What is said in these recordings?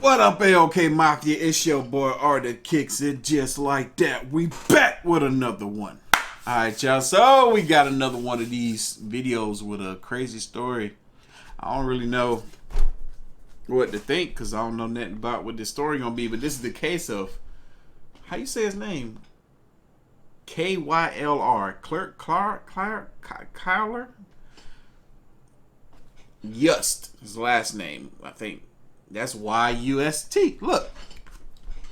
What up, AOK Mafia? It's your boy Artofkickz, and just like that, we back with another one. Alright, y'all, so we got another one of these videos with a crazy story. I don't really know what to think, because I don't know nothing about what this story gonna be, but this is the case of, how you say his name? Kylr? Kylr? Yust, his last name, I think. That's Y-U-S-T. Look,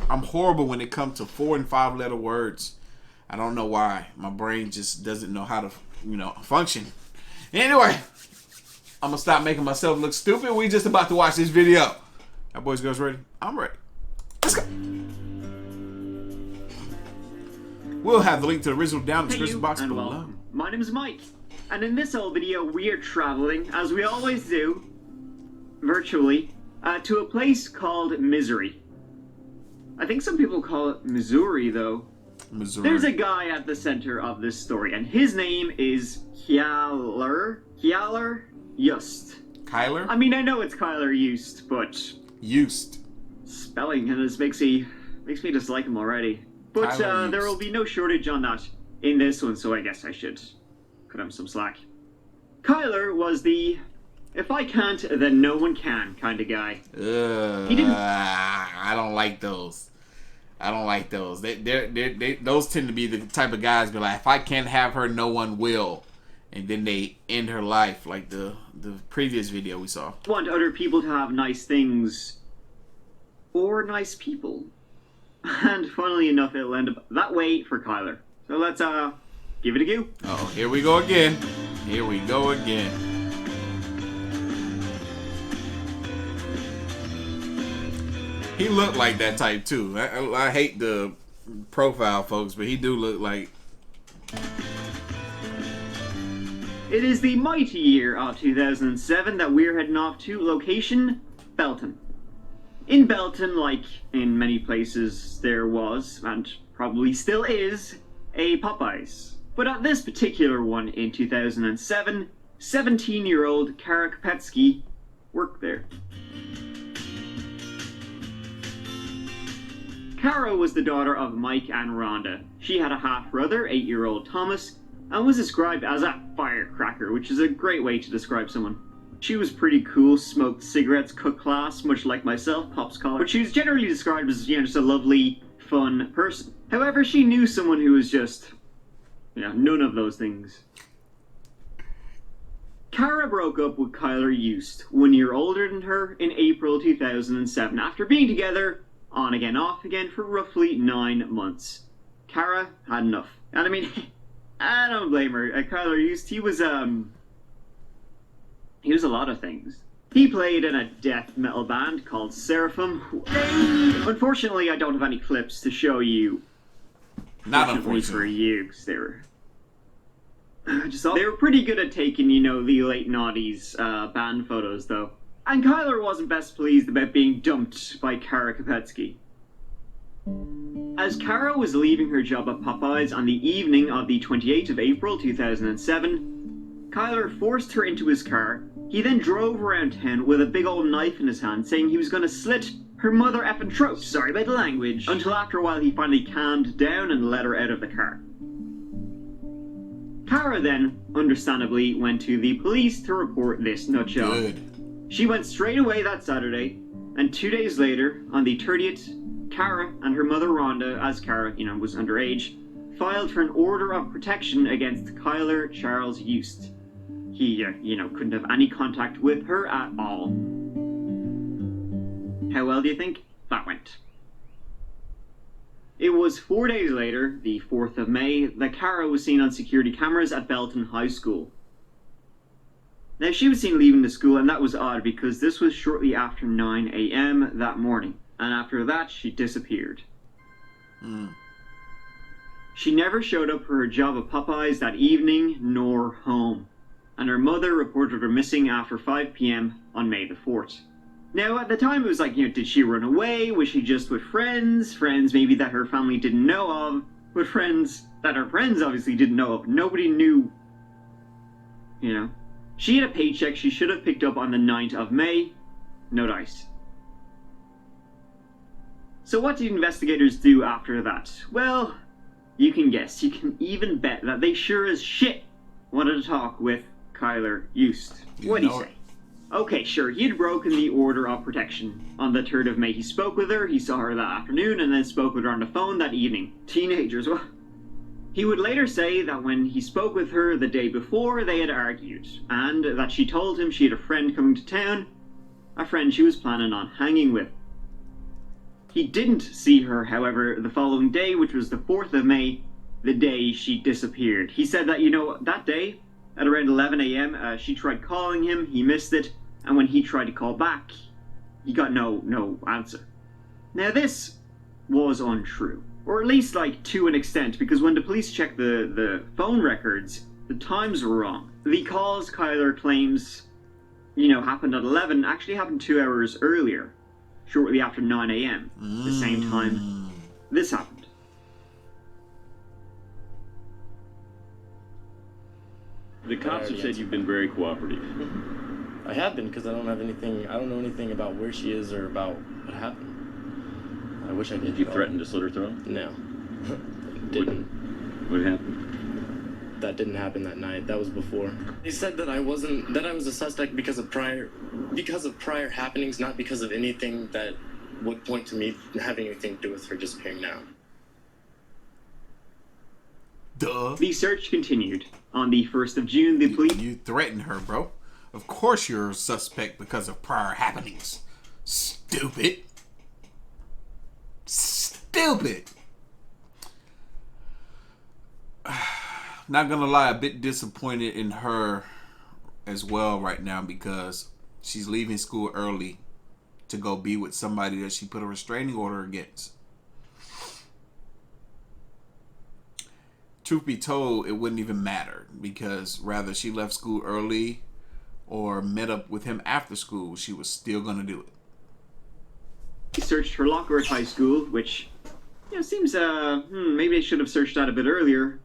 I'm horrible when it comes to 4- and 5-letter words. I don't know why. My brain just doesn't know how to, function. Anyway, I'm going to stop making myself look stupid. We just about to watch this video. Y'all boys, girls ready? I'm ready. Let's go. We'll have the link to the original down in the description box below. Welcome. My name is Mike, and in this old video, we are traveling, as we always do, virtually, to a place called Misery. I think some people call it Missouri, though. Missouri. There's a guy at the center of this story, and his name is Kylr Yust. Kylr? I mean, I know it's Kylr Yust, but Yust. spelling and makes me dislike him already. But there will be no shortage on that in this one, so I guess I should cut him some slack. Kylr was the if I can't, then no one can kind of guy. He didn't. I don't like those. I don't like those. Those tend to be the type of guys be like, if I can't have her, no one will. And then they end her life, like the previous video we saw. Want other people to have nice things. Or nice people. And funnily enough, it'll end up that way for Kylr. So let's, give it a go. Oh, here we go again. Here we go again. He looked like that type too. I hate the profile, folks, but he do look like. It is the mighty year of 2007 that we're heading off to location Belton. In Belton, like in many places, there was, and probably still is, a Popeyes. But at this particular one in 2007, 17-year-old Artofkickz worked there. Kara was the daughter of Mike and Rhonda. She had a half-brother, 8-year-old Thomas, and was described as a firecracker, which is a great way to describe someone. She was pretty cool, smoked cigarettes, cooked class, much like myself, pops collar, but she was generally described as, just a lovely, fun person. However, she knew someone who was just, none of those things. Kara broke up with Kylr Yust, 1 year older than her, in April 2007, after being together on again, off again for roughly 9 months. Kara had enough. And I mean, I don't blame her. Kylr Yust, he was a lot of things. He played in a death metal band called Seraphim. Unfortunately, I don't have any clips to show you. Not unfortunately for you, because they were pretty good at taking, the late noughties band photos, though. And Kylr wasn't best pleased about being dumped by Artofkickz. As Kara was leaving her job at Popeyes on the evening of the 28th of April 2007, Kylr forced her into his car. He then drove around town with a big old knife in his hand, saying he was going to slit her mother effing throat, sorry about the language, until after a while he finally calmed down and let her out of the car. Kara then, understandably, went to the police to report this nutjob. Good. She went straight away that Saturday, and 2 days later, on the 30th, Kara and her mother Rhonda, as Kara, was underage, filed for an order of protection against Kylr Charles Yust. He, couldn't have any contact with her at all. How well do you think that went? It was 4 days later, the 4th of May, that Kara was seen on security cameras at Belton High School. Now, she was seen leaving the school, and that was odd because this was shortly after 9 a.m. that morning, and after that, she disappeared. She never showed up for her job at Popeyes that evening, nor home, and her mother reported her missing after 5 p.m. on May the 4th. Now, at the time, it was like, did she run away? Was she just with friends? Friends maybe that her family didn't know of, but friends that her friends obviously didn't know of. Nobody knew, She had a paycheck she should have picked up on the 9th of May. No dice. So what did investigators do after that? Well, you can guess. You can even bet that they sure as shit wanted to talk with Kylr Yust. What do you say? Okay, sure, he had broken the order of protection. On the 3rd of May, he spoke with her, he saw her that afternoon, and then spoke with her on the phone that evening. Teenagers, well. He would later say that when he spoke with her the day before, they had argued, and that she told him she had a friend coming to town, a friend she was planning on hanging with. He didn't see her, however, the following day, which was the 4th of May, the day she disappeared. He said that, that day, at around 11 a.m., she tried calling him, he missed it, and when he tried to call back, he got no answer. Now this was untrue, or at least to an extent, because when the police checked the phone records, the times were wrong. The calls Kylr claims, happened at 11 actually happened 2 hours earlier, shortly after 9 a.m., the same time this happened. The cops have said you've been very cooperative. I have been, because I don't know anything about where she is or about what happened. I wish I did. Did you threaten to slit her throat? No. Didn't. What happened? That didn't happen that night. That was before. They said that I was a suspect because of prior happenings, not because of anything that would point to me having anything to do with her disappearing now. Duh. The search continued. On the 1st of June, the police... You threatened her, bro. Of course you're a suspect because of prior happenings. Stupid. Stupid. Not gonna lie, a bit disappointed in her as well right now because she's leaving school early to go be with somebody that she put a restraining order against. Truth be told, it wouldn't even matter because rather she left school early or met up with him after school, she was still going to do it. He searched her locker at high school, which seems, maybe they should have searched that a bit earlier.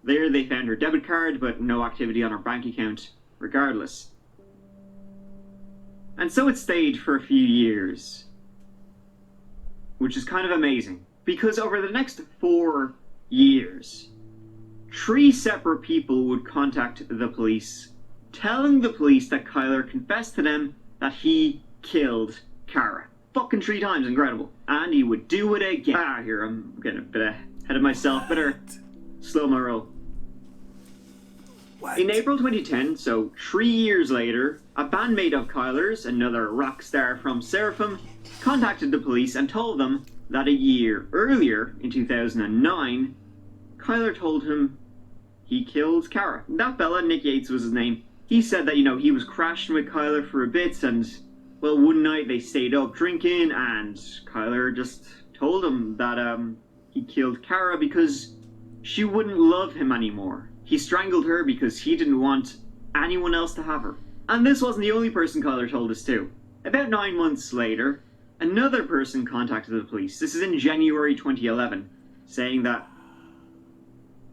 There they found her debit card, but no activity on her bank account, regardless. And so it stayed for a few years. Which is kind of amazing, because over the next 4 years... 3 separate people would contact the police, telling the police that Kylr confessed to them that he killed Kara. Fucking 3 times, incredible. And he would do it again. Here, I'm getting a bit ahead of myself. Better slow my roll. What? In April 2010, so 3 years later, a bandmate of Kylr's, another rock star from Seraphim, contacted the police and told them that a year earlier, in 2009, Kylr told him he killed Kara. That fella, Nick Yates was his name, he said that, he was crashing with Kylr for a bit and, well, one night they stayed up drinking and Kylr just told him that he killed Kara because she wouldn't love him anymore. He strangled her because he didn't want anyone else to have her. And this wasn't the only person Kylr told us to. About 9 months later, another person contacted the police. This is in January 2011, saying that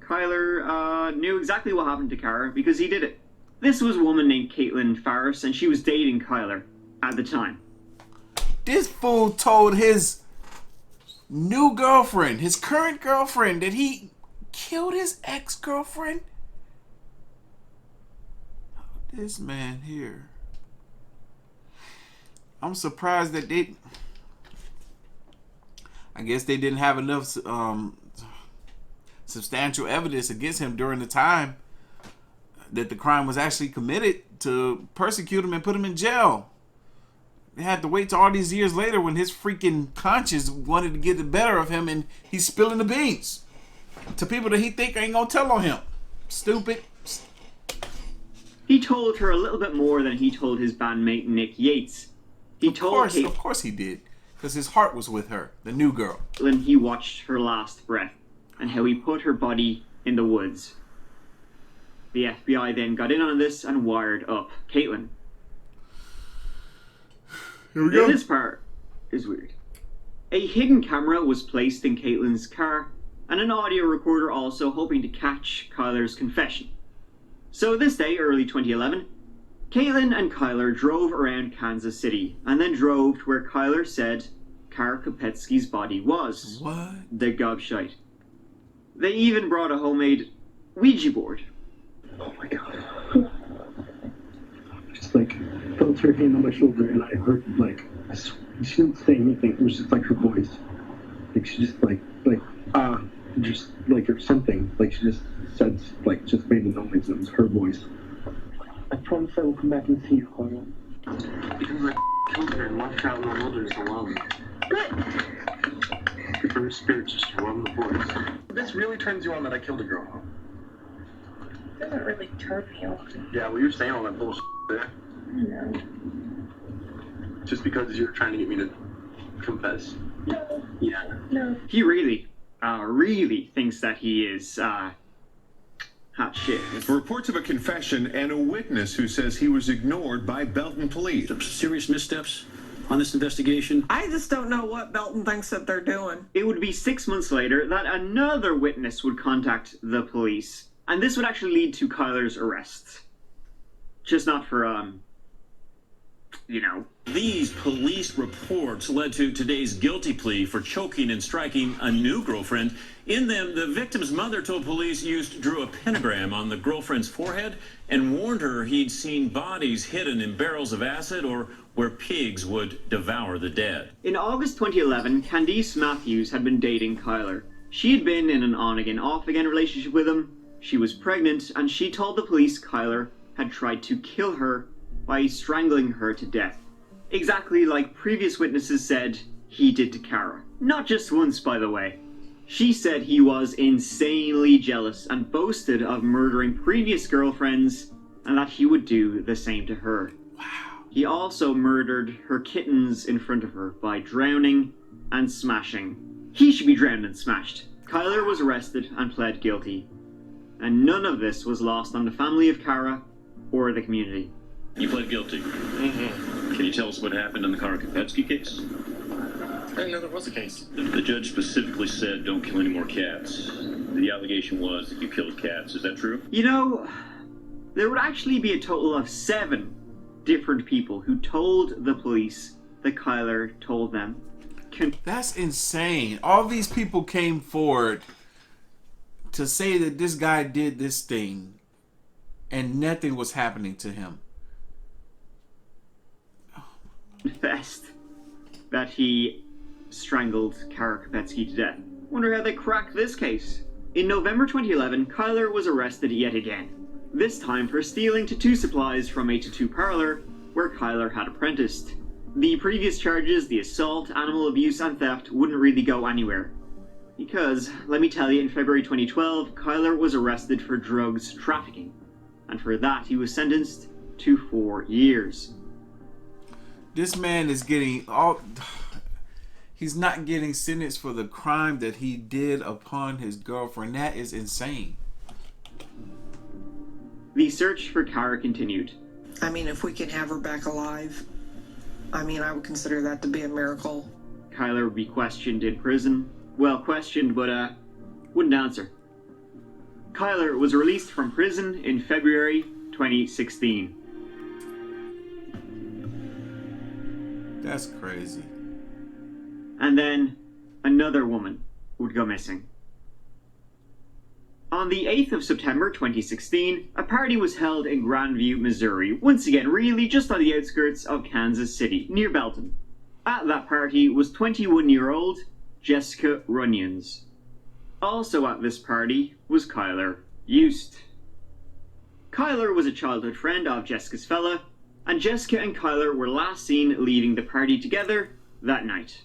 Kylr knew exactly what happened to Kara because he did it. This was a woman named Caitlin Farris, and she was dating Kylr at the time. This fool told his new girlfriend, his current girlfriend, that he killed his ex-girlfriend? This man here. I'm surprised that I guess they didn't have enough substantial evidence against him during the time that the crime was actually committed to persecute him and put him in jail. They had to wait till all these years later when his freaking conscience wanted to get the better of him and he's spilling the beans to people that he think ain't gonna tell on him. Stupid. He told her a little bit more than he told his bandmate Nick Yates. Of course he did, because his heart was with her, the new girl. When he watched her last breath and how he put her body in the woods. The FBI then got in on this and wired up Caitlin. Here we go. This part is weird. A hidden camera was placed in Caitlin's car and an audio recorder also, hoping to catch Kylr's confession. So this day, early 2011, Caitlin and Kylr drove around Kansas City and then drove to where Kylr said Kara Kopetsky's body was. What? The gobshite. They even brought a homemade Ouija board. Oh my god. Just like, felt her hand on my shoulder and I heard she didn't say anything. It was just like her voice. Like she just just like or something. Like she just said, like just made a noise. It was her voice. I promise I will come back and see you, Clara. Because I killed her and left her out in the wilderness alone. Her spirit just roamed the forest. This really turns you on that I killed a girl, huh? It doesn't really turn me on. Yeah, well, you're saying all that bullshit there. I know. Just because you're trying to get me to confess? No. Yeah. No. He really thinks that he is, hot shit. Reports of a confession and a witness who says he was ignored by Belton police. Serious missteps on this investigation. I just don't know what Belton thinks that they're doing. It would be 6 months later that another witness would contact the police, and this would actually lead to Kylr's arrest. Just not for, These police reports led to today's guilty plea for choking and striking a new girlfriend. In them, the victim's mother told police Yust drew a pentagram on the girlfriend's forehead and warned her he'd seen bodies hidden in barrels of acid or where pigs would devour the dead. In August 2011, Candice Matthews had been dating Kylr. She had been in an on-again, off-again relationship with him. She was pregnant, and she told the police Kylr had tried to kill her by strangling her to death. Exactly like previous witnesses said he did to Kara. Not just once, by the way. She said he was insanely jealous and boasted of murdering previous girlfriends and that he would do the same to her. Wow. He also murdered her kittens in front of her by drowning and smashing. He should be drowned and smashed. Kylr was arrested and pled guilty. And none of this was lost on the family of Kara or the community. You pled guilty. Mm-hmm. Can you tell us what happened in the Artofkickz case? I didn't know there was a case. The judge specifically said don't kill any more cats. The allegation was that you killed cats. Is that true? You know, there would actually be a total of 7 different people who told the police that Kylr told them. That's insane. All these people came forward to say that this guy did this thing and nothing was happening to him. Confessed that he strangled Kara Kopetsky to death. Wonder how they cracked this case. In November 2011, Kylr was arrested yet again. This time for stealing tattoo supplies from a tattoo parlor where Kylr had apprenticed. The previous charges, the assault, animal abuse, and theft, wouldn't really go anywhere. Because, let me tell you, in February 2012, Kylr was arrested for drugs trafficking. And for that, he was sentenced to 4 years. This man is getting all... He's not getting sentenced for the crime that he did upon his girlfriend. That is insane. The search for Kara continued. I mean, if we can have her back alive, I would consider that to be a miracle. Kylr would be questioned in prison. Well, questioned, but wouldn't answer. Kylr was released from prison in February 2016. That's crazy. And then another woman would go missing. On the 8th of September 2016, a party was held in Grandview, Missouri, once again really just on the outskirts of Kansas City, near Belton. At that party was 21-year-old Jessica Runyons. Also at this party was Kylr Yust. Kylr was a childhood friend of Jessica's fella, and Jessica and Kylr were last seen leaving the party together that night.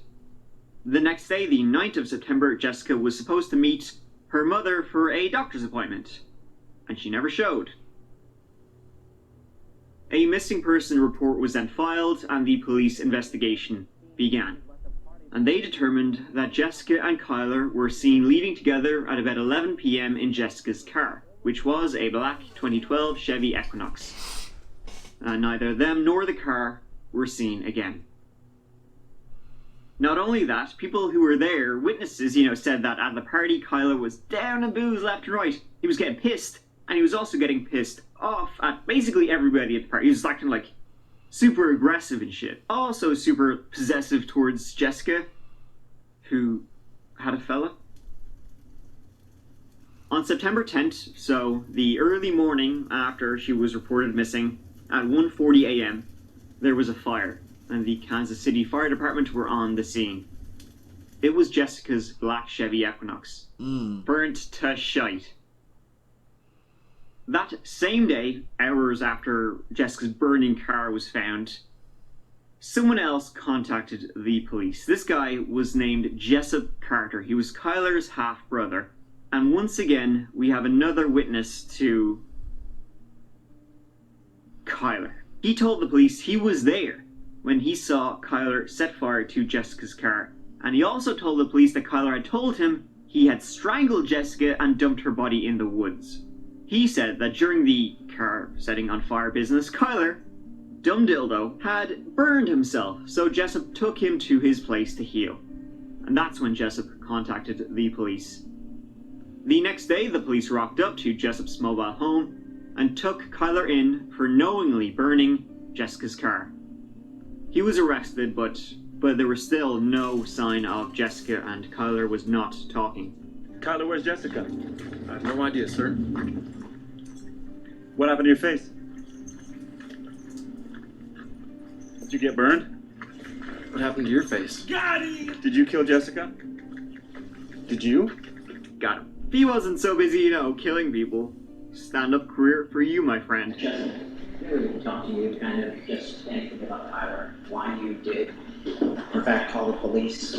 The next day, the 9th of September, Jessica was supposed to meet her mother for a doctor's appointment, and she never showed. A missing person report was then filed, and the police investigation began. And they determined that Jessica and Kylr were seen leaving together at about 11 p.m. in Jessica's car, which was a black 2012 Chevy Equinox. Neither them nor the car were seen again. Not only that, people who were there, witnesses, said that at the party Kylr was down in booze left and right. He was getting pissed, and he was also getting pissed off at basically everybody at the party. He was acting like super aggressive and shit. Also super possessive towards Jessica. who had a fella. On September 10th, so the early morning after she was reported missing, at 1:40 a.m., there was a fire, and the Kansas City Fire Department were on the scene. It was Jessica's black Chevy Equinox, burnt to shite. That same day, hours after Jessica's burning car was found, someone else contacted the police. This guy was named Jessup Carter. He was Kylr's half-brother. And once again, we have another witness to Kylr. He told the police he was there when he saw Kylr set fire to Jessica's car. And he also told the police that Kylr had told him he had strangled Jessica and dumped her body in the woods. He said that during the car setting on fire business, Kylr, dumb dildo, had burned himself, so Jessup took him to his place to heal. And that's when Jessup contacted the police. The next day, the police rocked up to Jessup's mobile home and took Kylr in for knowingly burning Jessica's car. He was arrested, but there was still no sign of Jessica, and Kylr was not talking. Kylr, where's Jessica? I have no idea, sir. What happened to your face? Did you get burned? What happened to your face? Got him! Did you kill Jessica? Did you? Got him. If he wasn't so busy, killing people, stand-up career for you, my friend. Jessica, I really want to talk to you, kind of just anything about Kylr, why you did, in fact, call the police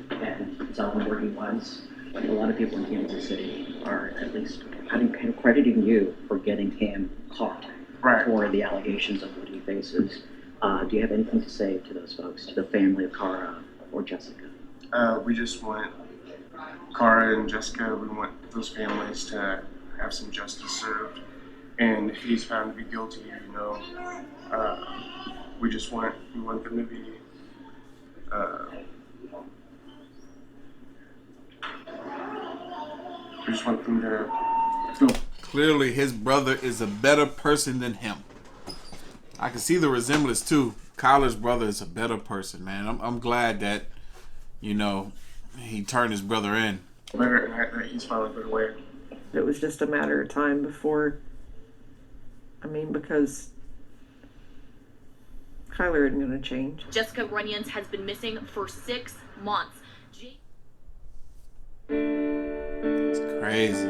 and tell them where he was. Like a lot of people in Kansas City are at least kind of crediting you for getting him caught for the allegations of what he faces. Do you have anything to say to those folks, to the family of Kara or Jessica? We just want Kara and Jessica, we want those families to have some justice served. And if he's found to be guilty, we want them to be, we just want them to feel. Clearly, his brother is a better person than him. I can see the resemblance too. Kylr's brother is a better person, man. I'm glad that, he turned his brother in. That he's finally put away. It was just a matter of time before, because Kylr isn't going to change. Jessica Runyons has been missing for 6 months. It's crazy.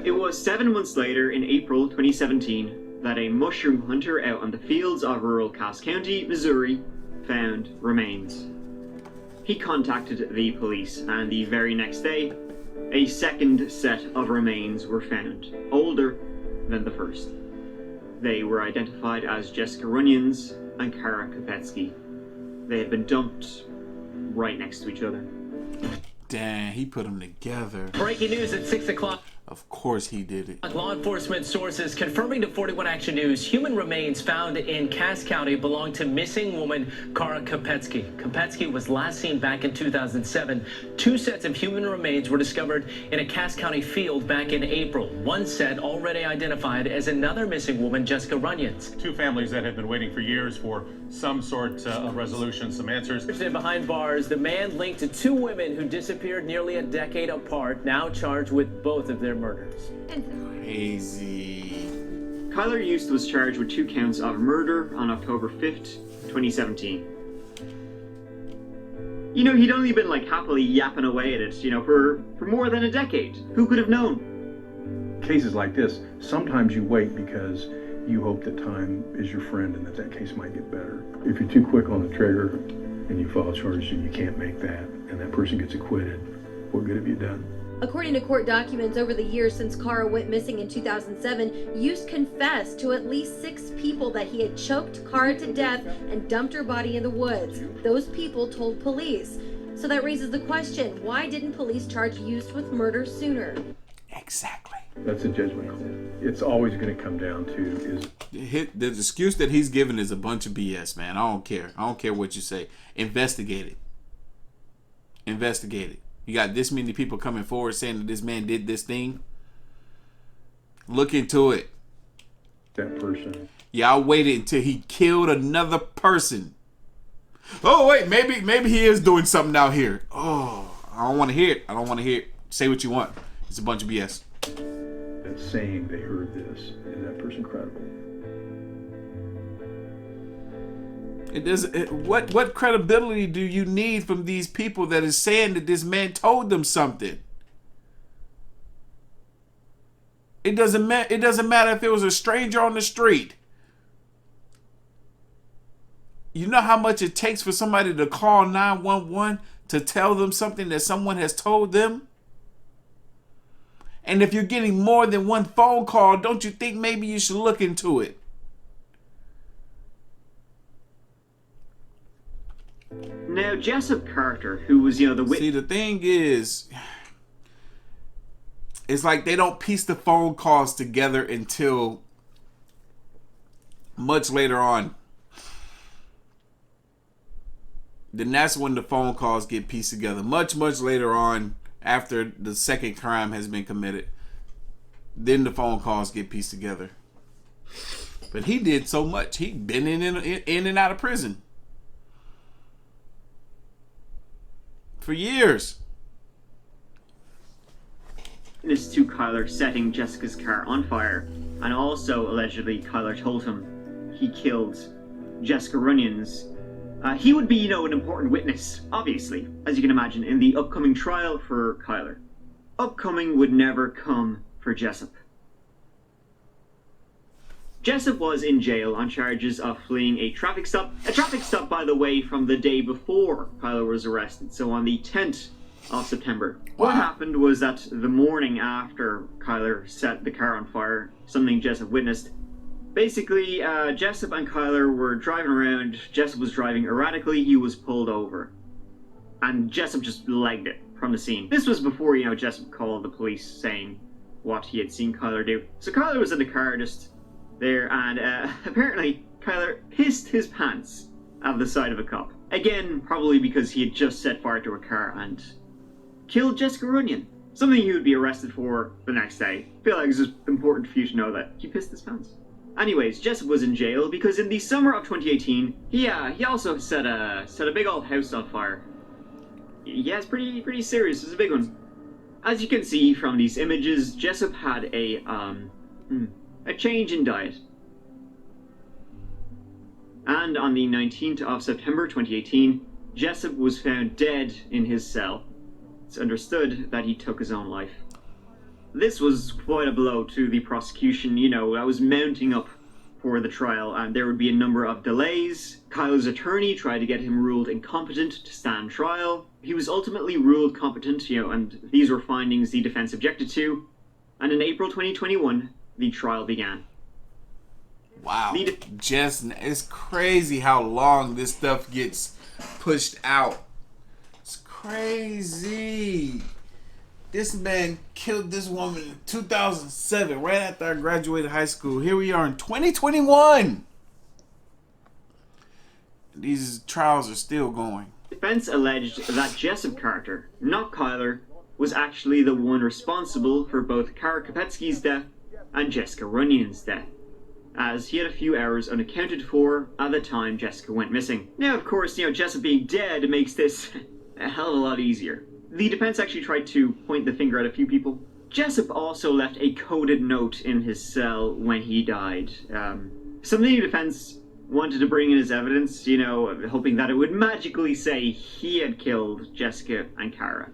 It was 7 months later, in April 2017, that a mushroom hunter out on the fields of rural Cass County, Missouri, found remains. He contacted the police, and the very next day, a second set of remains were found, older than the first. They were identified as Jessica Runyons and Kara Kopetsky. They had been dumped right next to each other. Damn, he put them together. Breaking news at 6 o'clock. Of course he did it. Law enforcement sources confirming to 41 Action News, human remains found in Cass County belong to missing woman Kara Kopetsky. Kopetsky was last seen back in 2007. 2 sets of human remains were discovered in a Cass County field back in April. One set already identified as another missing woman, Jessica Runyons. 2 families that have been waiting for years for some sort of resolution, some answers. Behind bars, the man linked to 2 women who disappeared nearly a decade apart, now charged with both of their murders. Crazy. Kylr Yust was charged with 2 counts of murder on October 5th, 2017. He'd only been happily yapping away at it, for more than a decade. Who could have known? Cases like this, sometimes you wait because you hope that time is your friend and that case might get better. If you're too quick on the trigger and you file charges and you can't make that, and that person gets acquitted, what good have you done? According to court documents, over the years since Kara went missing in 2007, Yust confessed to at least 6 people that he had choked Kara to death and dumped her body in the woods. Those people told police. So that raises the question, why didn't police charge Yust with murder sooner? Exactly. That's a judgment call. It's always going to come down to the excuse that he's given is a bunch of BS, man. I don't care. I don't care what you say. Investigate it. Investigate it. You got this many people coming forward saying that this man did this thing. Look into it. That person. Y'all waited until he killed another person Oh wait, maybe he is doing something out here. Oh, I don't want to hear it. I don't want to hear it. Say what you want. It's a bunch of BS. That's saying they heard this. Is that person credible? It doesn't. What credibility do you need from these people that is saying that this man told them something? It doesn't matter if it was a stranger on the street. You know how much it takes for somebody to call 911 to tell them something that someone has told them? And if you're getting more than one phone call, don't you think maybe you should look into it? Now, Jessup Carter, who was, the witness... See, the thing is, it's like they don't piece the phone calls together until much later on. Then that's when the phone calls get pieced together. Much later on, after the second crime has been committed. Then the phone calls get pieced together. But he did so much. He'd been in and out of prison for years. Witness to Kylr setting Jessica's car on fire, and also allegedly Kylr told him he killed Jessica Runyons. He would be, an important witness, obviously, as you can imagine, in the upcoming trial for Kylr. Upcoming would never come for Jessup. Jessup was in jail on charges of fleeing a traffic stop. A traffic stop, by the way, from the day before Kylr was arrested, so on the 10th of September. Wow. What happened was that the morning after Kylr set the car on fire, something Jessup witnessed, basically, Jessup and Kylr were driving around. Jessup was driving erratically. He was pulled over. And Jessup just legged it from the scene. This was before, Jessup called the police saying what he had seen Kylr do. So Kylr was in the car just there, and apparently Kylr pissed his pants at the side of a cop. Again, probably because he had just set fire to a car and killed Jessica Runyon. Something he would be arrested for the next day. I feel like it's just important for you to know that he pissed his pants. Anyways, Jessup was in jail because in the summer of 2018, he also set a big old house on fire. Yeah, it's pretty serious. It's a big one. As you can see from these images, Jessup had a change in diet. And on the 19th of September 2018, Jessup was found dead in his cell. It's understood that he took his own life. This was quite a blow to the prosecution, that was mounting up for the trial, and there would be a number of delays. Kyl's attorney tried to get him ruled incompetent to stand trial. He was ultimately ruled competent, and these were findings the defense objected to. And in April 2021, the trial began. Wow. It's crazy how long this stuff gets pushed out. It's crazy. This man killed this woman in 2007, right after I graduated high school. Here we are in 2021. These trials are still going. Defense alleged that Jessup Carter, not Kylr, was actually the one responsible for both Kara Kopetsky's death and Jessica Runyon's death, as he had a few hours unaccounted for at the time Jessica went missing. Now, of course, Jessup being dead makes this a hell of a lot easier. The defense actually tried to point the finger at a few people. Jessup also left a coded note in his cell when he died. Something the defense wanted to bring in as evidence, hoping that it would magically say he had killed Jessica and Kara.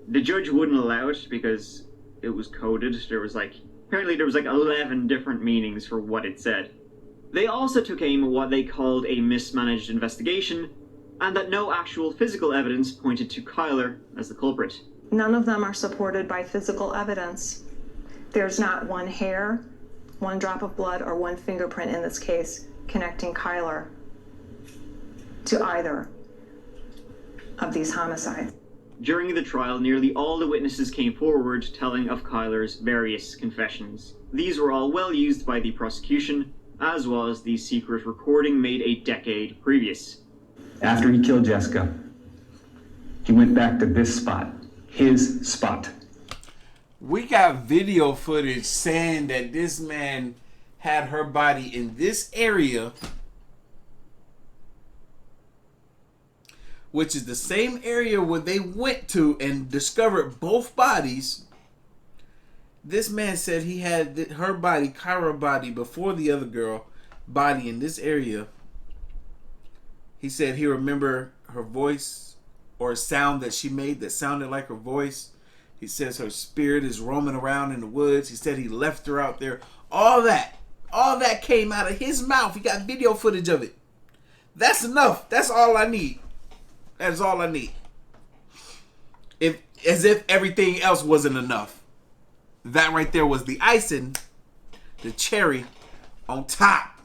The judge wouldn't allow it because it was coded. Apparently there was 11 different meanings for what it said. They also took aim at what they called a mismanaged investigation, and that no actual physical evidence pointed to Kylr as the culprit. None of them are supported by physical evidence. There's not one hair, one drop of blood, or one fingerprint in this case connecting Kylr to either of these homicides. During the trial, nearly all the witnesses came forward telling of Kylr's various confessions. These were all well used by the prosecution, as was the secret recording made a decade previous. After he killed Jessica, he went back to this spot, his spot. We got video footage saying that this man had her body in this area which is the same area where they went to and discovered both bodies. This man said he had her body, Kylr body, before the other girl body in this area. He said he remembered her voice or a sound that she made that sounded like her voice. He says her spirit is roaming around in the woods. He said he left her out there. All that came out of his mouth. He got video footage of it. That's enough. That's all I need. That is all I need. As if everything else wasn't enough. That right there was the icing, the cherry on top.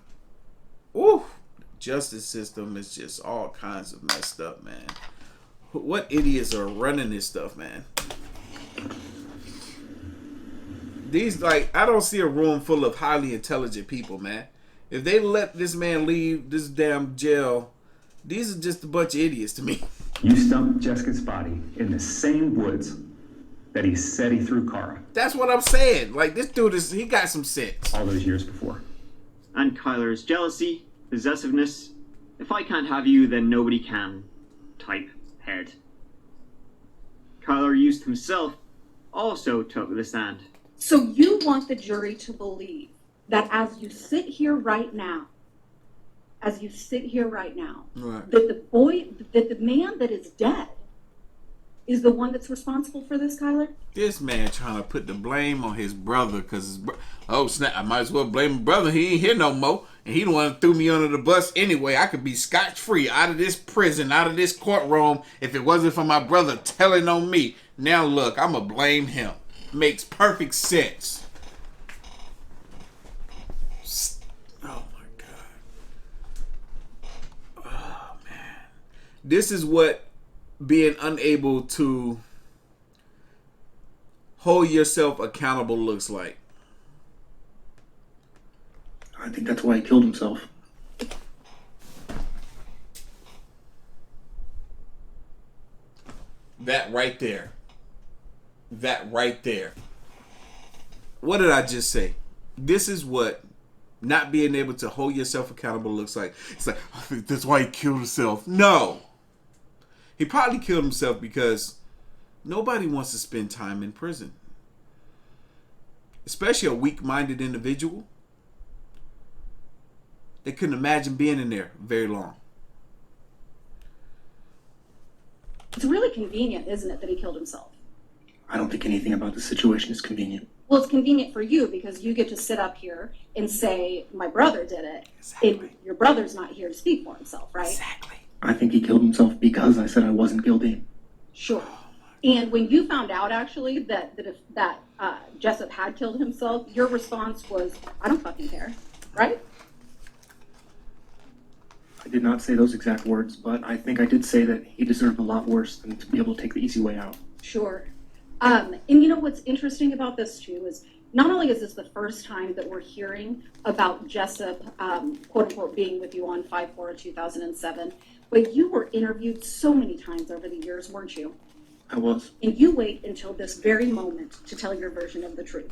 Ooh, the justice system is just all kinds of messed up, man. What idiots are running this stuff, man? These, like, I don't see a room full of highly intelligent people, man. If they let this man leave this damn jail, these are just a bunch of idiots to me. You stumped Jessica's body in the same woods that he said he threw Kara. That's what I'm saying. Like, this dude he got some sense. All those years before. And Kylr's jealousy, possessiveness, if I can't have you, then nobody can type head. Kylr Yust himself also took the stand. So you want the jury to believe that as you sit here right now, right. that the man that is dead is the one that's responsible for this, Kylr? This man trying to put the blame on his brother because oh snap, I might as well blame my brother. He ain't here no more. And he the one that threw me under the bus anyway. I could be scotch-free out of this prison, out of this courtroom if it wasn't for my brother telling on me. Now look, I'm going to blame him. Makes perfect sense. Oh my God. Oh man. This is what being unable to hold yourself accountable looks like. I think that's why he killed himself. That right there. That right there. What did I just say? This is what not being able to hold yourself accountable looks like. It's like, I think that's why he killed himself. No. He probably killed himself because nobody wants to spend time in prison. Especially a weak-minded individual. They couldn't imagine being in there very long. It's really convenient, isn't it, that he killed himself? I don't think anything about the situation is convenient. Well, it's convenient for you because you get to sit up here and say, my brother did it. Exactly. And your brother's not here to speak for himself, right? Exactly. I think he killed himself because I said I wasn't guilty. Sure. And when you found out, actually, that Jessup had killed himself, your response was, I don't fucking care, right? I did not say those exact words, but I think I did say that he deserved a lot worse than to be able to take the easy way out. Sure. And you know what's interesting about this, too, is not only is this the first time that we're hearing about Jessup, quote-unquote, being with you on 5/4/2007, but you were interviewed so many times over the years, weren't you? I was. And you wait until this very moment to tell your version of the truth.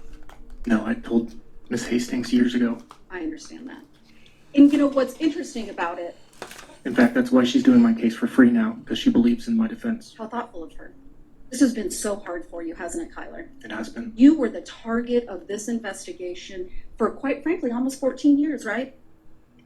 No, I told Miss Hastings years ago. I understand that. And you know what's interesting about it? In fact, that's why she's doing my case for free now, because she believes in my defense. How thoughtful of her. This has been so hard for you, hasn't it, Kylr? It has been. You were the target of this investigation for, quite frankly, almost 14 years, right?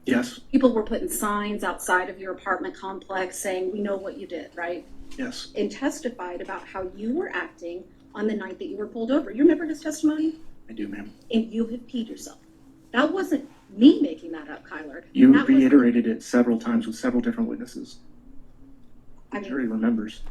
Yes. People were putting signs outside of your apartment complex saying, we know what you did, right? Yes. And testified about how you were acting on the night that you were pulled over. You remember his testimony? I do, ma'am. And you have peed yourself. That wasn't me making that up, Kylr. You that reiterated it several times with several different witnesses. I'm sure he remembers.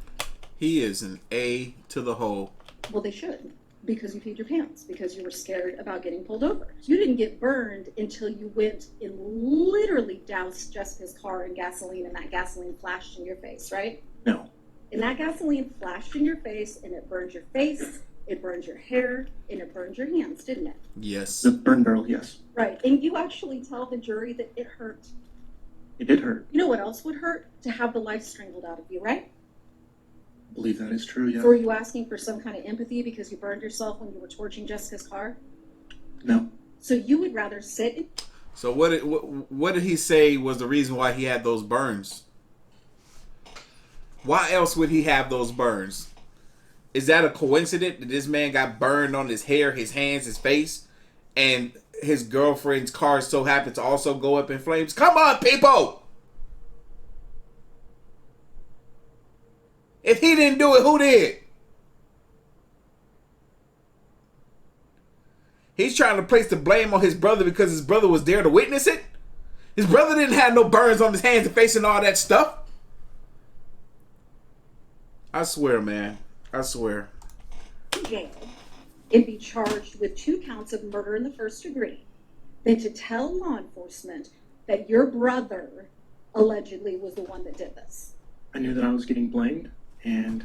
He is an A to the hole. Well, they should, because you peed your pants, because you were scared about getting pulled over. You didn't get burned until you went and literally doused Jessica's car in gasoline, and that gasoline flashed in your face, right? No. And that gasoline flashed in your face, and it burned your face, it burned your hair, and it burned your hands, didn't it? Yes. The burn barrel, yes. Right, and you actually tell the jury that it hurt. It did hurt. You know what else would hurt? To have the life strangled out of you, right? I believe that is true, yeah. So were you asking for some kind of empathy because you burned yourself when you were torching Jessica's car? No. So you would rather sit... So what did he say was the reason why he had those burns? Why else would he have those burns? Is that a coincidence that this man got burned on his hair, his hands, his face, and his girlfriend's car so happened to also go up in flames? Come on, people! If he didn't do it, who did? He's trying to place the blame on his brother because his brother was there to witness it. His brother didn't have no burns on his hands and face and all that stuff. I swear, man. I swear. Jail and be charged with 2 counts of murder in the first degree than to tell law enforcement that your brother allegedly was the one that did this. I knew that I was getting blamed, and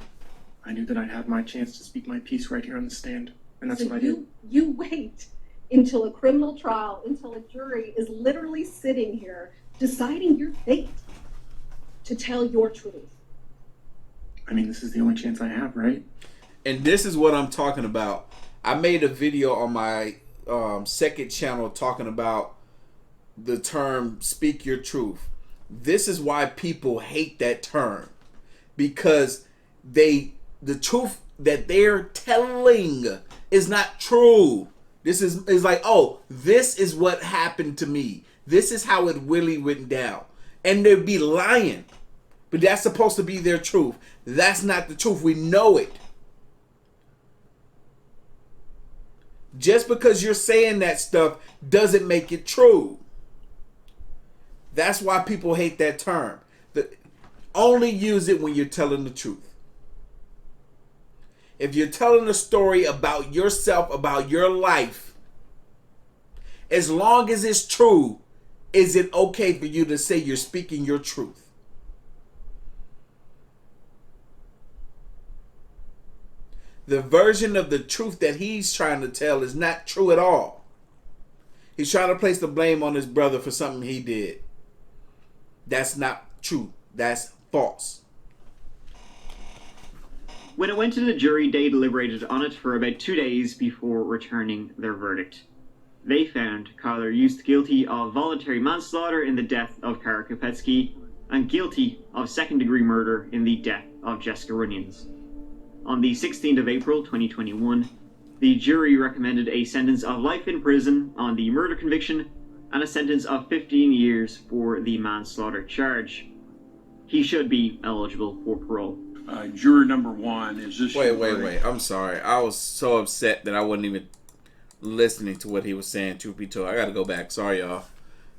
I knew that I'd have my chance to speak my piece right here on the stand, and that's So what I did. You wait until a criminal trial, until a jury is literally sitting here deciding your fate to tell your truth. I mean, this is the only chance I have, right? And this is what I'm talking about. I made a video on my second channel talking about the term "speak your truth." This is why people hate that term, because the truth that they're telling is not true. This is like, oh, this is what happened to me. This is how it really went down, and they'd be lying. But that's supposed to be their truth. That's not the truth. We know it. Just because you're saying that stuff doesn't make it true. That's why people hate that term. Only use it when you're telling the truth. If you're telling a story about yourself, about your life, as long as it's true, is it okay for you to say you're speaking your truth? The version of the truth that he's trying to tell is not true at all. He's trying to place the blame on his brother for something he did. That's not true. That's false. When it went to the jury, they deliberated on it for about 2 days before returning their verdict. They found Kylr Yust guilty of voluntary manslaughter in the death of Kara Kopetsky and guilty of second-degree murder in the death of Jessica Runyons. On the 16th of April 2021, the jury recommended a sentence of life in prison on the murder conviction and a sentence of 15 years for the manslaughter charge. He should be eligible for parole. Juror number 1, is this Wait. I'm sorry. I was so upset that I wasn't even listening to what he was saying, truth be told. I gotta go back. Sorry, y'all.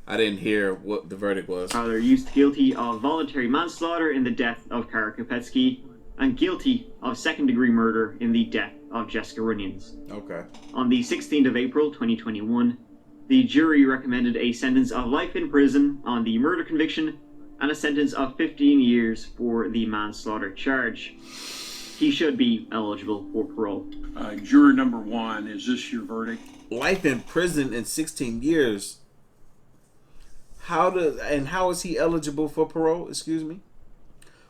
I didn't hear what the verdict was. Kylr Yust guilty of voluntary manslaughter in the death of Kara Kopetsky and guilty of second-degree murder in the death of Jessica Runyons. Okay. On the 16th of April 2021, the jury recommended a sentence of life in prison on the murder conviction and a sentence of 15 years for the manslaughter charge. He should be eligible for parole. Juror number 1, is this your verdict? Life in prison and 16 years. How is he eligible for parole? Excuse me.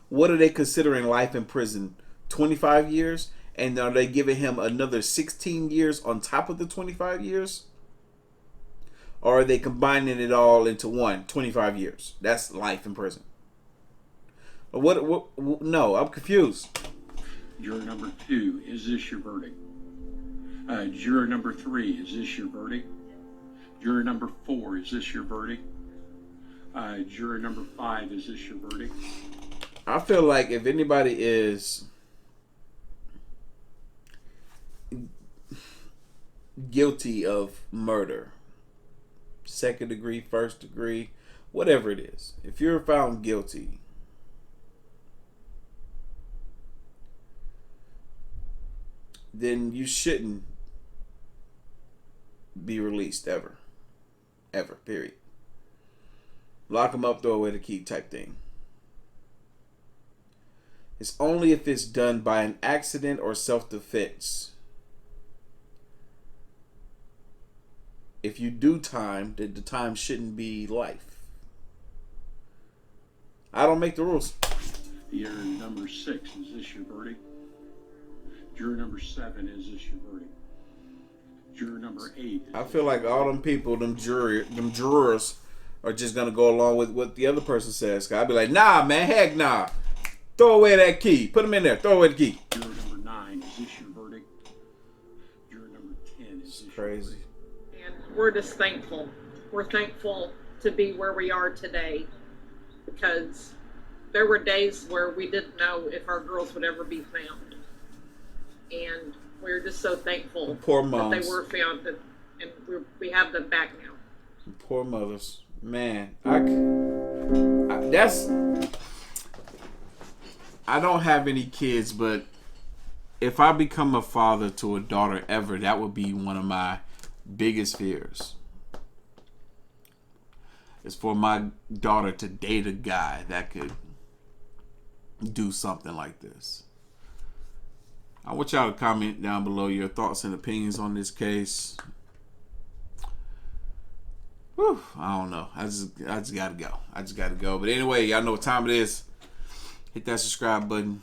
What are they considering life in prison? 25 years? And are they giving him another 16 years on top of the 25 years? Or are they combining it all into one, 25 years? That's life in prison. What no, I'm confused. Juror number 2, is this your verdict? Juror number 3, is this your verdict? Juror number 4, is this your verdict? Juror number 5, is this your verdict? I feel like if anybody is guilty of murder, second degree, first degree, whatever it is, if you're found guilty, then you shouldn't be released ever, period. Lock them up, throw away the key type thing. It's only if it's done by an accident or self-defense. If you do time, then the time shouldn't be life. I don't make the rules. Juror number 6, is this your verdict? Juror number 7, is this your verdict? Juror number 8. I feel like all them people, them jurors, are just gonna go along with what the other person says. I'd be like, nah, man, heck nah. Throw away that key. Put him in there. Throw away the key. Juror number 9, is this your verdict? Juror number 10, is this crazy. And we're just thankful. We're thankful to be where we are today, because there were days where we didn't know if our girls would ever be found. And we're just so thankful Poor that moms. they were found, and we have them back now. Poor mothers. Man, I don't have any kids, but if I become a father to a daughter ever, that would be one of my biggest fears. Is for my daughter to date a guy that could do something like this. I want y'all to comment down below your thoughts and opinions on this case. Whew, I don't know. I just gotta go. I just gotta go. But anyway, y'all know what time it is. Hit that subscribe button.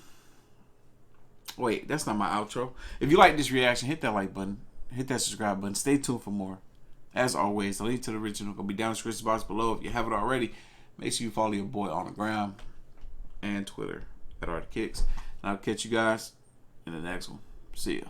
Wait, that's not my outro. If you like this reaction, hit that like button. Hit that subscribe button. Stay tuned for more. As always, the link to the original gonna be down in the description box below. If you haven't already, make sure you follow your boy on the gram and Twitter at Artofkickz. And I'll catch you guys in the next one. See ya.